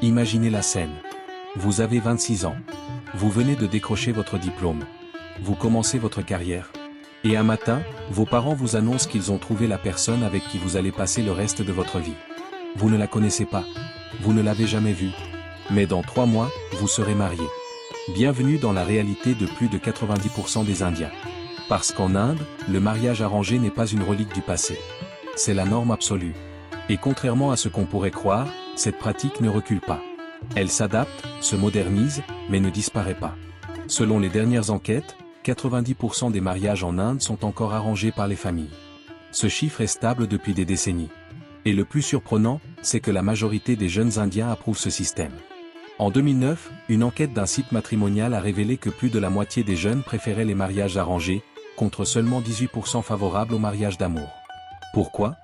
Imaginez la scène. Vous avez 26 ans. Vous venez de décrocher votre diplôme. Vous commencez votre carrière. Et un matin, vos parents vous annoncent qu'ils ont trouvé la personne avec qui vous allez passer le reste de votre vie. Vous ne la connaissez pas. Vous ne l'avez jamais vue. Mais dans 3 mois, vous serez marié. Bienvenue dans la réalité de plus de 90% des Indiens. Parce qu'en Inde, le mariage arrangé n'est pas une relique du passé. C'est la norme absolue. Et contrairement à ce qu'on pourrait croire, cette pratique ne recule pas. Elle s'adapte, se modernise, mais ne disparaît pas. Selon les dernières enquêtes, 90% des mariages en Inde sont encore arrangés par les familles. Ce chiffre est stable depuis des décennies. Et le plus surprenant, c'est que la majorité des jeunes Indiens approuvent ce système. En 2009, une enquête d'un site matrimonial a révélé que plus de la moitié des jeunes préféraient les mariages arrangés, contre seulement 18% favorables au mariage d'amour. Pourquoi ?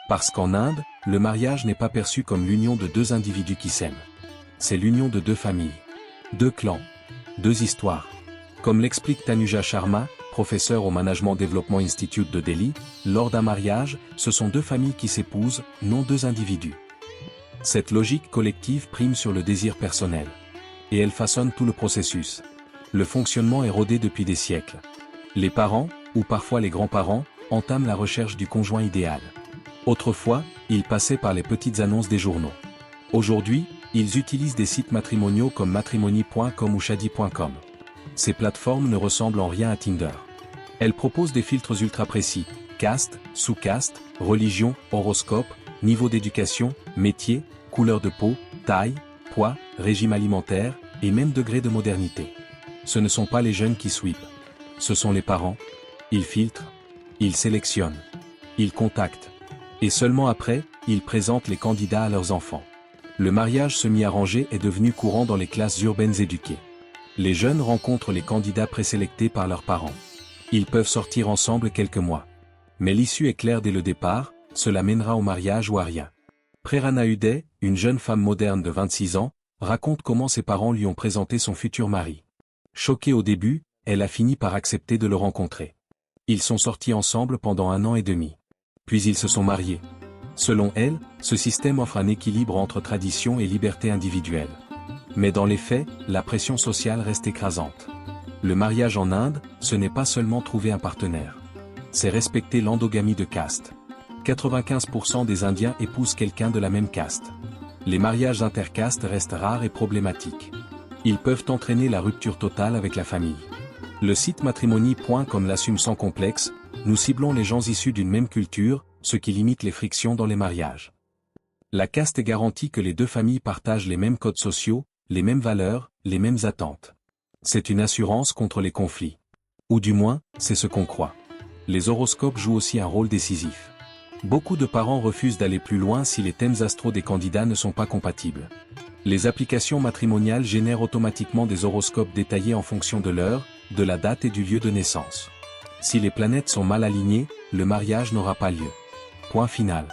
Parce qu'en Inde, le mariage n'est pas perçu comme l'union de 2 individus qui s'aiment. C'est l'union de 2 familles. 2 clans. 2 histoires. Comme l'explique Tanuja Sharma, professeur au Management Development Institute de Delhi, lors d'un mariage, ce sont 2 familles qui s'épousent, non 2 individus. Cette logique collective prime sur le désir personnel. Et elle façonne tout le processus. Le fonctionnement est rodé depuis des siècles. Les parents, ou parfois les grands-parents, entament la recherche du conjoint idéal. Autrefois, ils passaient par les petites annonces des journaux. Aujourd'hui, ils utilisent des sites matrimoniaux comme matrimony.com ou shadi.com. Ces plateformes ne ressemblent en rien à Tinder. Elles proposent des filtres ultra précis, caste, sous-caste, religion, horoscope, niveau d'éducation, métier, couleur de peau, taille, poids, régime alimentaire, et même degré de modernité. Ce ne sont pas les jeunes qui sweepent. Ce sont les parents. Ils filtrent. Ils sélectionnent. Ils contactent. Et seulement après, ils présentent les candidats à leurs enfants. Le mariage semi-arrangé est devenu courant dans les classes urbaines éduquées. Les jeunes rencontrent les candidats présélectés par leurs parents. Ils peuvent sortir ensemble quelques mois. Mais l'issue est claire dès le départ, cela mènera au mariage ou à rien. Prerana Uday, une jeune femme moderne de 26 ans, raconte comment ses parents lui ont présenté son futur mari. Choquée au début, elle a fini par accepter de le rencontrer. Ils sont sortis ensemble pendant 1 an et demi. Puis ils se sont mariés. Selon elle, ce système offre un équilibre entre tradition et liberté individuelle. Mais dans les faits, la pression sociale reste écrasante. Le mariage en Inde, ce n'est pas seulement trouver un partenaire. C'est respecter l'endogamie de caste. 95% des Indiens épousent quelqu'un de la même caste. Les mariages intercastes restent rares et problématiques. Ils peuvent entraîner la rupture totale avec la famille. Le site matrimony.com l'assume sans complexe, nous ciblons les gens issus d'une même culture, ce qui limite les frictions dans les mariages. La caste garantit que les 2 familles partagent les mêmes codes sociaux, les mêmes valeurs, les mêmes attentes. C'est une assurance contre les conflits. Ou du moins, c'est ce qu'on croit. Les horoscopes jouent aussi un rôle décisif. Beaucoup de parents refusent d'aller plus loin si les thèmes astro des candidats ne sont pas compatibles. Les applications matrimoniales génèrent automatiquement des horoscopes détaillés en fonction de l'heure, de la date et du lieu de naissance. Si les planètes sont mal alignées, le mariage n'aura pas lieu. Point final.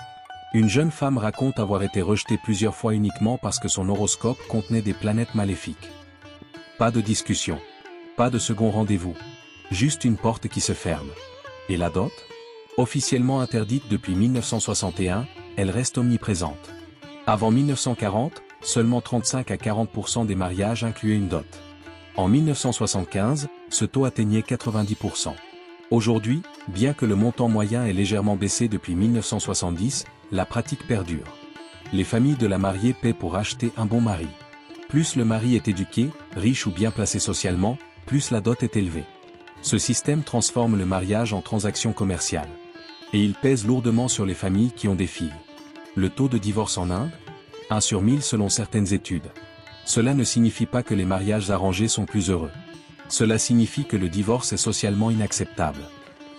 Une jeune femme raconte avoir été rejetée plusieurs fois uniquement parce que son horoscope contenait des planètes maléfiques. Pas de discussion. Pas de second rendez-vous. Juste une porte qui se ferme. Et la dot ? Officiellement interdite depuis 1961, elle reste omniprésente. Avant 1940, seulement 35 à 40% des mariages incluaient une dot. En 1975, ce taux atteignait 90%. Aujourd'hui, bien que le montant moyen ait légèrement baissé depuis 1970, la pratique perdure. Les familles de la mariée paient pour acheter un bon mari. Plus le mari est éduqué, riche ou bien placé socialement, plus la dot est élevée. Ce système transforme le mariage en transaction commerciale. Et il pèse lourdement sur les familles qui ont des filles. Le taux de divorce en Inde ? 1 sur 1000 selon certaines études. Cela ne signifie pas que les mariages arrangés sont plus heureux. Cela signifie que le divorce est socialement inacceptable.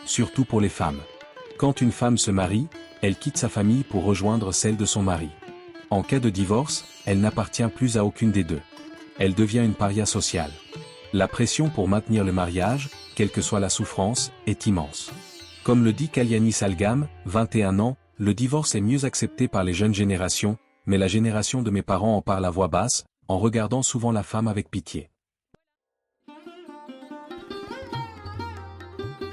Surtout pour les femmes. Quand une femme se marie, elle quitte sa famille pour rejoindre celle de son mari. En cas de divorce, elle n'appartient plus à aucune des 2. Elle devient une paria sociale. La pression pour maintenir le mariage, quelle que soit la souffrance, est immense. Comme le dit Kalyani Salgam, 21 ans, le divorce est mieux accepté par les jeunes générations, mais la génération de mes parents en parle à voix basse, en regardant souvent la femme avec pitié.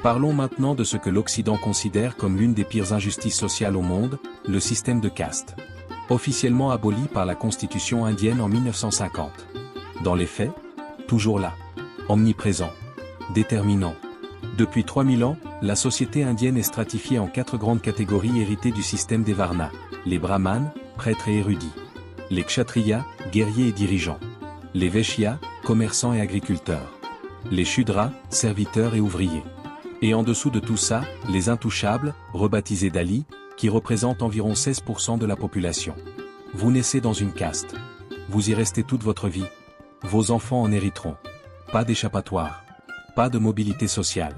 Parlons maintenant de ce que l'Occident considère comme l'une des pires injustices sociales au monde, le système de caste. Officiellement aboli par la Constitution indienne en 1950. Dans les faits, toujours là. Omniprésent. Déterminant. Depuis 3000 ans, la société indienne est stratifiée en 4 grandes catégories héritées du système des Varnas, les brahmanes, prêtres et érudits. Les kshatriyas, guerriers et dirigeants. Les vaishyas, commerçants et agriculteurs. Les shudras, serviteurs et ouvriers. Et en dessous de tout ça, les intouchables, rebaptisés Dalis, qui représentent environ 16% de la population. Vous naissez dans une caste. Vous y restez toute votre vie. Vos enfants en hériteront. Pas d'échappatoire. Pas de mobilité sociale.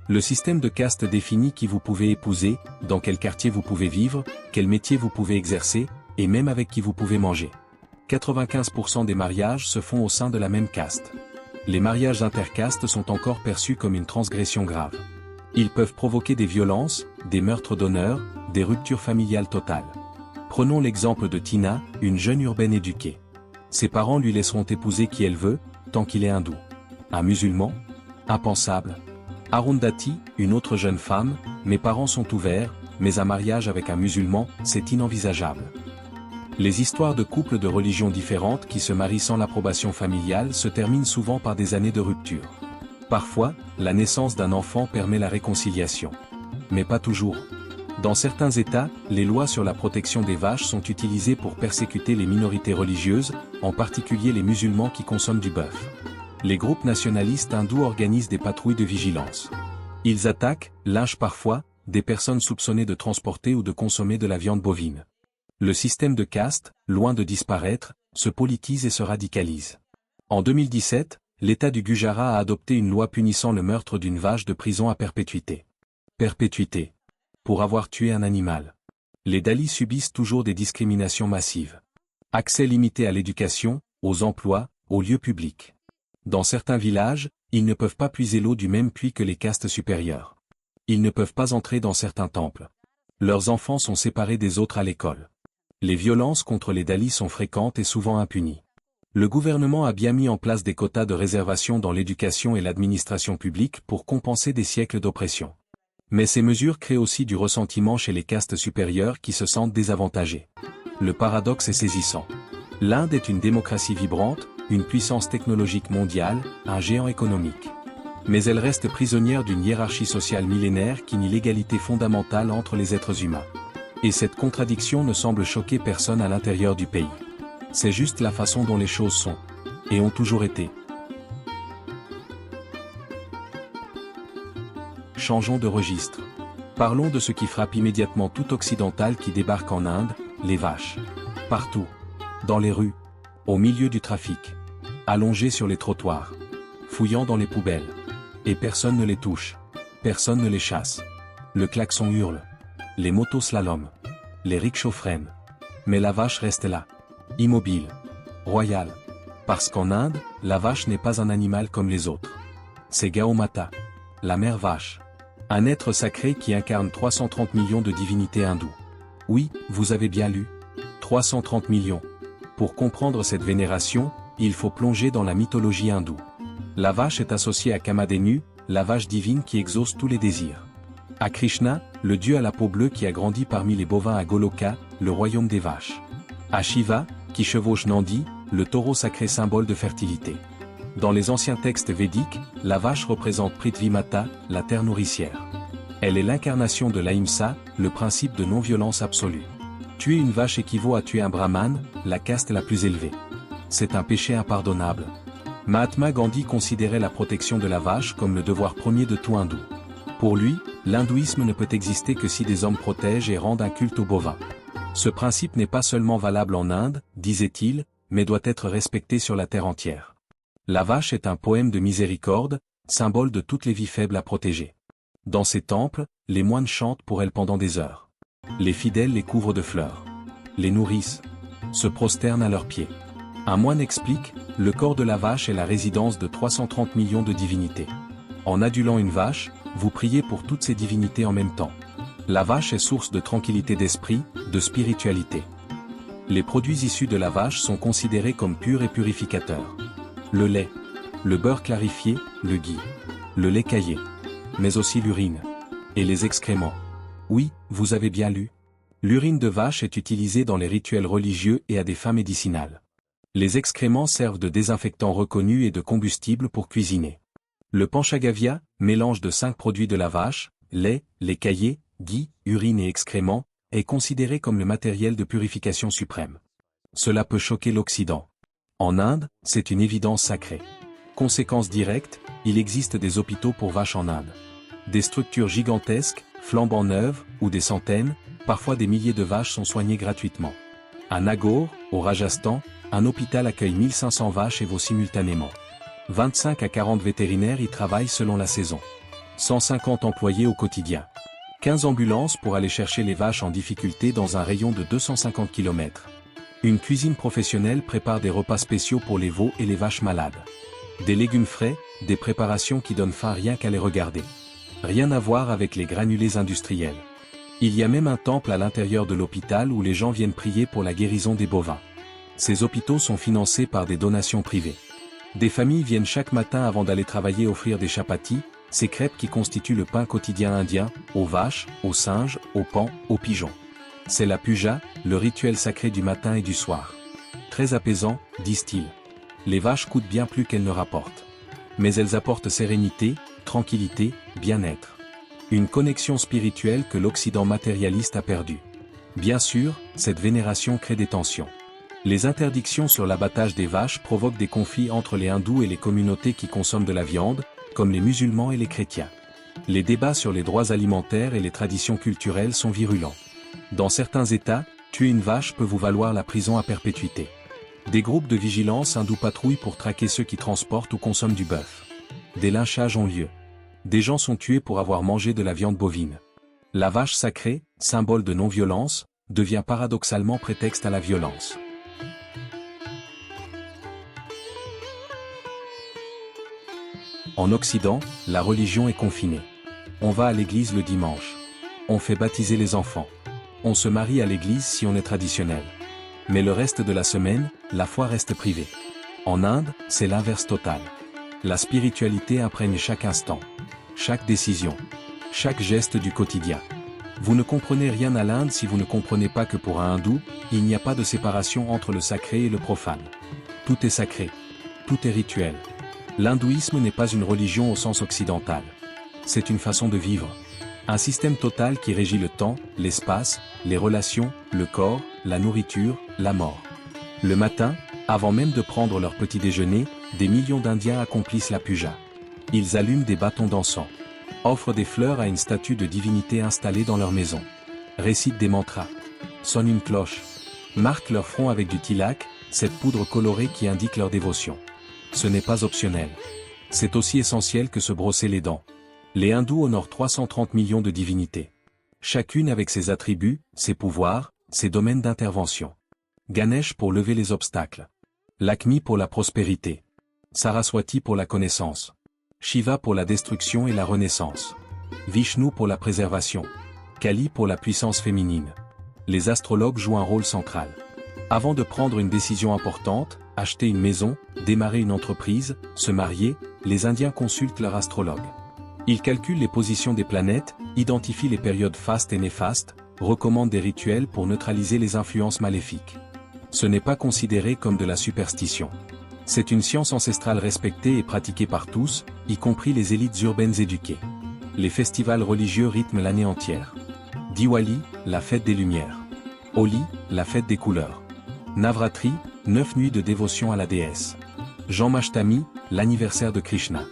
Le système de caste définit qui vous pouvez épouser, dans quel quartier vous pouvez vivre, quel métier vous pouvez exercer, et même avec qui vous pouvez manger. 95% des mariages se font au sein de la même caste. Les mariages intercastes sont encore perçus comme une transgression grave. Ils peuvent provoquer des violences, des meurtres d'honneur, des ruptures familiales totales. Prenons l'exemple de Tina, une jeune urbaine éduquée. Ses parents lui laisseront épouser qui elle veut, tant qu'il est hindou. Un musulman? Impensable. Arundhati, une autre jeune femme, mes parents sont ouverts, mais un mariage avec un musulman, c'est inenvisageable. Les histoires de couples de religions différentes qui se marient sans l'approbation familiale se terminent souvent par des années de rupture. Parfois, la naissance d'un enfant permet la réconciliation. Mais pas toujours. Dans certains États, les lois sur la protection des vaches sont utilisées pour persécuter les minorités religieuses, en particulier les musulmans qui consomment du bœuf. Les groupes nationalistes hindous organisent des patrouilles de vigilance. Ils attaquent, lynchent parfois, des personnes soupçonnées de transporter ou de consommer de la viande bovine. Le système de caste, loin de disparaître, se politise et se radicalise. En 2017, l'État du Gujarat a adopté une loi punissant le meurtre d'une vache de prison à perpétuité. Perpétuité. Pour avoir tué un animal. Les Dalits subissent toujours des discriminations massives. Accès limité à l'éducation, aux emplois, aux lieux publics. Dans certains villages, ils ne peuvent pas puiser l'eau du même puits que les castes supérieures. Ils ne peuvent pas entrer dans certains temples. Leurs enfants sont séparés des autres à l'école. Les violences contre les Dalits sont fréquentes et souvent impunies. Le gouvernement a bien mis en place des quotas de réservation dans l'éducation et l'administration publique pour compenser des siècles d'oppression. Mais ces mesures créent aussi du ressentiment chez les castes supérieures qui se sentent désavantagées. Le paradoxe est saisissant. L'Inde est une démocratie vibrante, une puissance technologique mondiale, un géant économique. Mais elle reste prisonnière d'une hiérarchie sociale millénaire qui nie l'égalité fondamentale entre les êtres humains. Et cette contradiction ne semble choquer personne à l'intérieur du pays. C'est juste la façon dont les choses sont. Et ont toujours été. Changeons de registre. Parlons de ce qui frappe immédiatement tout occidental qui débarque en Inde, les vaches. Partout. Dans les rues. Au milieu du trafic. Allongées sur les trottoirs. Fouillant dans les poubelles. Et personne ne les touche. Personne ne les chasse. Le klaxon hurle. Les motos slalom. Les rickshaws freinent. Mais la vache reste là. Immobile. Royale. Parce qu'en Inde, la vache n'est pas un animal comme les autres. C'est Gaumata. La mère vache. Un être sacré qui incarne 330 millions de divinités hindoues. Oui, vous avez bien lu. 330 millions. Pour comprendre cette vénération, il faut plonger dans la mythologie hindoue. La vache est associée à Kamadhenu, la vache divine qui exauce tous les désirs. À Krishna, le dieu à la peau bleue qui a grandi parmi les bovins à Goloka, le royaume des vaches. À Shiva, qui chevauche Nandi, le taureau sacré symbole de fertilité. Dans les anciens textes védiques, la vache représente Prithvi Mata, la terre nourricière. Elle est l'incarnation de l'ahimsa, le principe de non-violence absolue. Tuer une vache équivaut à tuer un brahmane, la caste la plus élevée. C'est un péché impardonnable. Mahatma Gandhi considérait la protection de la vache comme le devoir premier de tout hindou. Pour lui, l'hindouisme ne peut exister que si des hommes protègent et rendent un culte aux bovins. Ce principe n'est pas seulement valable en Inde, disait-il, mais doit être respecté sur la terre entière. La vache est un poème de miséricorde, symbole de toutes les vies faibles à protéger. Dans ces temples, les moines chantent pour elle pendant des heures. Les fidèles les couvrent de fleurs. Les nourrissent. Se prosternent à leurs pieds. Un moine explique, le corps de la vache est la résidence de 330 millions de divinités. En adulant une vache, vous priez pour toutes ces divinités en même temps. La vache est source de tranquillité d'esprit, de spiritualité. Les produits issus de la vache sont considérés comme purs et purificateurs. Le lait, le beurre clarifié, le ghee, le lait caillé, mais aussi l'urine, et les excréments. Oui, vous avez bien lu. L'urine de vache est utilisée dans les rituels religieux et à des fins médicinales. Les excréments servent de désinfectant reconnu et de combustible pour cuisiner. Le panchagavya, mélange de 5 produits de la vache, lait, lait caillé, ghee, urine et excréments, est considéré comme le matériel de purification suprême. Cela peut choquer l'Occident. En Inde, c'est une évidence sacrée. Conséquence directe, il existe des hôpitaux pour vaches en Inde. Des structures gigantesques, flambant neuves, où des centaines, parfois des milliers de vaches sont soignées gratuitement. À Nagaur, au Rajasthan, un hôpital accueille 1500 vaches et veaux simultanément. 25 à 40 vétérinaires y travaillent selon la saison. 150 employés au quotidien. 15 ambulances pour aller chercher les vaches en difficulté dans un rayon de 250 km. Une cuisine professionnelle prépare des repas spéciaux pour les veaux et les vaches malades. Des légumes frais, des préparations qui donnent faim rien qu'à les regarder. Rien à voir avec les granulés industriels. Il y a même un temple à l'intérieur de l'hôpital où les gens viennent prier pour la guérison des bovins. Ces hôpitaux sont financés par des donations privées. Des familles viennent chaque matin avant d'aller travailler offrir des chapatis, ces crêpes qui constituent le pain quotidien indien, aux vaches, aux singes, aux paons, aux pigeons. C'est la puja, le rituel sacré du matin et du soir. Très apaisant, disent-ils. Les vaches coûtent bien plus qu'elles ne rapportent. Mais elles apportent sérénité, tranquillité, bien-être. Une connexion spirituelle que l'Occident matérialiste a perdue. Bien sûr, cette vénération crée des tensions. Les interdictions sur l'abattage des vaches provoquent des conflits entre les hindous et les communautés qui consomment de la viande, comme les musulmans et les chrétiens. Les débats sur les droits alimentaires et les traditions culturelles sont virulents. Dans certains États, tuer une vache peut vous valoir la prison à perpétuité. Des groupes de vigilance hindous patrouillent pour traquer ceux qui transportent ou consomment du bœuf. Des lynchages ont lieu. Des gens sont tués pour avoir mangé de la viande bovine. La vache sacrée, symbole de non-violence, devient paradoxalement prétexte à la violence. En Occident, la religion est confinée. On va à l'église le dimanche. On fait baptiser les enfants. On se marie à l'église si on est traditionnel. Mais le reste de la semaine, la foi reste privée. En Inde, c'est l'inverse total. La spiritualité imprègne chaque instant, chaque décision, chaque geste du quotidien. Vous ne comprenez rien à l'Inde si vous ne comprenez pas que pour un hindou, il n'y a pas de séparation entre le sacré et le profane. Tout est sacré. Tout est rituel. L'hindouisme n'est pas une religion au sens occidental. C'est une façon de vivre. Un système total qui régit le temps, l'espace, les relations, le corps, la nourriture, la mort. Le matin, avant même de prendre leur petit déjeuner, des millions d'Indiens accomplissent la puja. Ils allument des bâtons d'encens, offrent des fleurs à une statue de divinité installée dans leur maison, récitent des mantras, sonnent une cloche, marquent leur front avec du tilak, cette poudre colorée qui indique leur dévotion. Ce n'est pas optionnel. C'est aussi essentiel que se brosser les dents. Les hindous honorent 330 millions de divinités. Chacune avec ses attributs, ses pouvoirs, ses domaines d'intervention. Ganesh pour lever les obstacles. Lakshmi pour la prospérité. Saraswati pour la connaissance. Shiva pour la destruction et la renaissance. Vishnu pour la préservation. Kali pour la puissance féminine. Les astrologues jouent un rôle central. Avant de prendre une décision importante, acheter une maison, démarrer une entreprise, se marier, les Indiens consultent leur astrologue. Ils calculent les positions des planètes, identifient les périodes fastes et néfastes, recommandent des rituels pour neutraliser les influences maléfiques. Ce n'est pas considéré comme de la superstition. C'est une science ancestrale respectée et pratiquée par tous, y compris les élites urbaines éduquées. Les festivals religieux rythment l'année entière. Diwali, la fête des lumières. Holi, la fête des couleurs. Navratri, 9 nuits de dévotion à la déesse. Janmashtami, l'anniversaire de Krishna.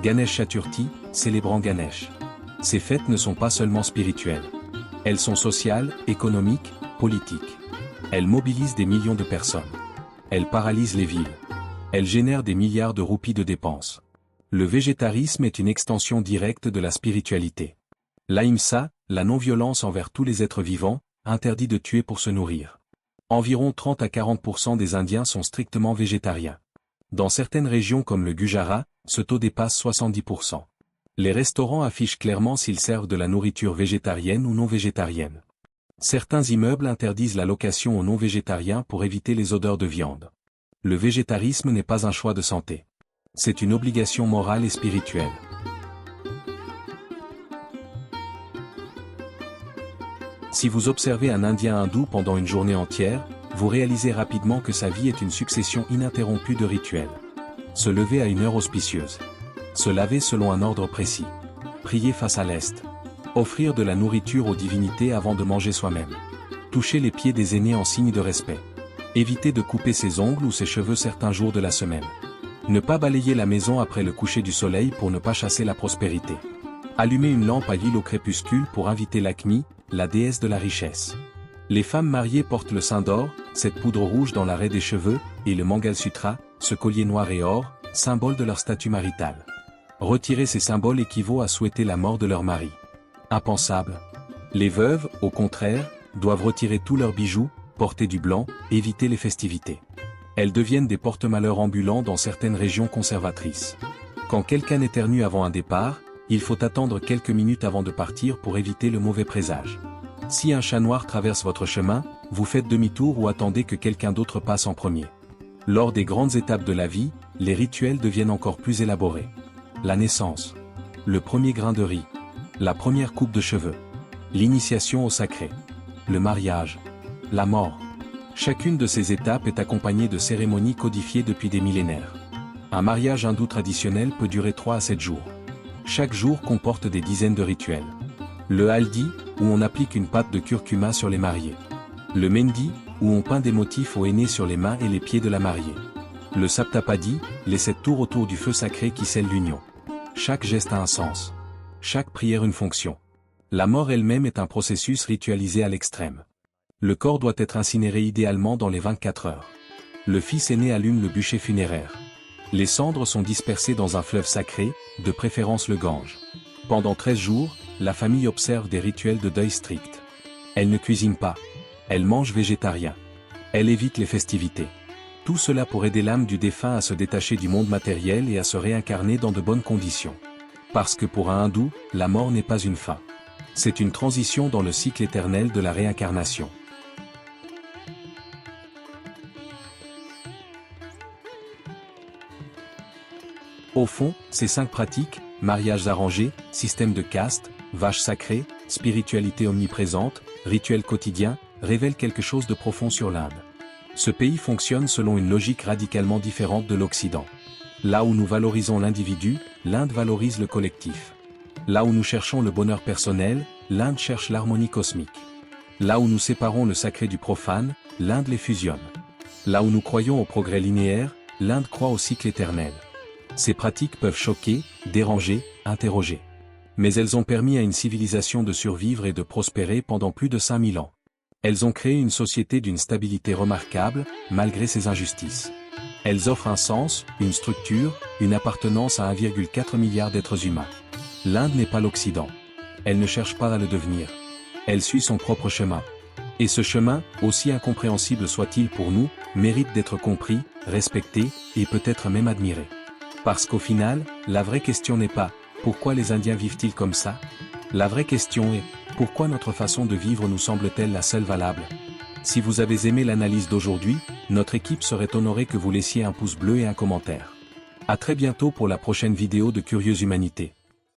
Ganesh Chaturthi, célébrant Ganesh. Ces fêtes ne sont pas seulement spirituelles. Elles sont sociales, économiques, politiques. Elles mobilisent des millions de personnes. Elles paralysent les villes. Elles génèrent des milliards de roupies de dépenses. Le végétarisme est une extension directe de la spiritualité. L'ahimsa, la non-violence envers tous les êtres vivants, interdit de tuer pour se nourrir. Environ 30 à 40% des Indiens sont strictement végétariens. Dans certaines régions comme le Gujarat, ce taux dépasse 70%. Les restaurants affichent clairement s'ils servent de la nourriture végétarienne ou non végétarienne. Certains immeubles interdisent la location aux non-végétariens pour éviter les odeurs de viande. Le végétarisme n'est pas un choix de santé. C'est une obligation morale et spirituelle. Si vous observez un Indien hindou pendant une journée entière, vous réalisez rapidement que sa vie est une succession ininterrompue de rituels. Se lever à une heure auspicieuse. Se laver selon un ordre précis. Prier face à l'Est. Offrir de la nourriture aux divinités avant de manger soi-même. Toucher les pieds des aînés en signe de respect. Éviter de couper ses ongles ou ses cheveux certains jours de la semaine. Ne pas balayer la maison après le coucher du soleil pour ne pas chasser la prospérité. Allumer une lampe à l'huile au crépuscule pour inviter l'Akmi, la déesse de la richesse. Les femmes mariées portent le sein d'or, cette poudre rouge dans l'arrêt des cheveux, et le Mangalsutra, ce collier noir et or, symbole de leur statut marital. Retirer ces symboles équivaut à souhaiter la mort de leur mari. Impensable. Les veuves, au contraire, doivent retirer tous leurs bijoux, porter du blanc, éviter les festivités. Elles deviennent des porte-malheurs ambulants dans certaines régions conservatrices. Quand quelqu'un éternue avant un départ, il faut attendre quelques minutes avant de partir pour éviter le mauvais présage. Si un chat noir traverse votre chemin, vous faites demi-tour ou attendez que quelqu'un d'autre passe en premier. Lors des grandes étapes de la vie, les rituels deviennent encore plus élaborés. La naissance. Le premier grain de riz. La première coupe de cheveux. L'initiation au sacré. Le mariage. La mort. Chacune de ces étapes est accompagnée de cérémonies codifiées depuis des millénaires. Un mariage hindou traditionnel peut durer 3 à 7 jours. Chaque jour comporte des dizaines de rituels. Le haldi, où on applique une pâte de curcuma sur les mariés. Le mendi, où on peint des motifs au henné sur les mains et les pieds de la mariée. Le saptapadi, les 7 tours autour du feu sacré qui scellent l'union. Chaque geste a un sens. Chaque prière une fonction. La mort elle-même est un processus ritualisé à l'extrême. Le corps doit être incinéré idéalement dans les 24 heures. Le fils aîné allume le bûcher funéraire. Les cendres sont dispersées dans un fleuve sacré, de préférence le Gange. Pendant 13 jours, la famille observe des rituels de deuil stricts. Elle ne cuisine pas. Elle mange végétarien. Elle évite les festivités. Tout cela pour aider l'âme du défunt à se détacher du monde matériel et à se réincarner dans de bonnes conditions. Parce que pour un hindou, la mort n'est pas une fin. C'est une transition dans le cycle éternel de la réincarnation. Au fond, ces 5 pratiques, mariages arrangés, système de caste, vache sacrée, spiritualité omniprésente, rituel quotidien, révèlent quelque chose de profond sur l'Inde. Ce pays fonctionne selon une logique radicalement différente de l'Occident. Là où nous valorisons l'individu, l'Inde valorise le collectif. Là où nous cherchons le bonheur personnel, l'Inde cherche l'harmonie cosmique. Là où nous séparons le sacré du profane, l'Inde les fusionne. Là où nous croyons au progrès linéaire, l'Inde croit au cycle éternel. Ces pratiques peuvent choquer, déranger, interroger. Mais elles ont permis à une civilisation de survivre et de prospérer pendant plus de 5000 ans. Elles ont créé une société d'une stabilité remarquable, malgré ses injustices. Elles offrent un sens, une structure, une appartenance à 1,4 milliard d'êtres humains. L'Inde n'est pas l'Occident. Elle ne cherche pas à le devenir. Elle suit son propre chemin. Et ce chemin, aussi incompréhensible soit-il pour nous, mérite d'être compris, respecté, et peut-être même admiré. Parce qu'au final, la vraie question n'est pas « Pourquoi les Indiens vivent-ils comme ça ?» La vraie question est « Pourquoi notre façon de vivre nous semble-t-elle la seule valable ?» Si vous avez aimé l'analyse d'aujourd'hui, notre équipe serait honorée que vous laissiez un pouce bleu et un commentaire. À très bientôt pour la prochaine vidéo de Curieuse Humanité.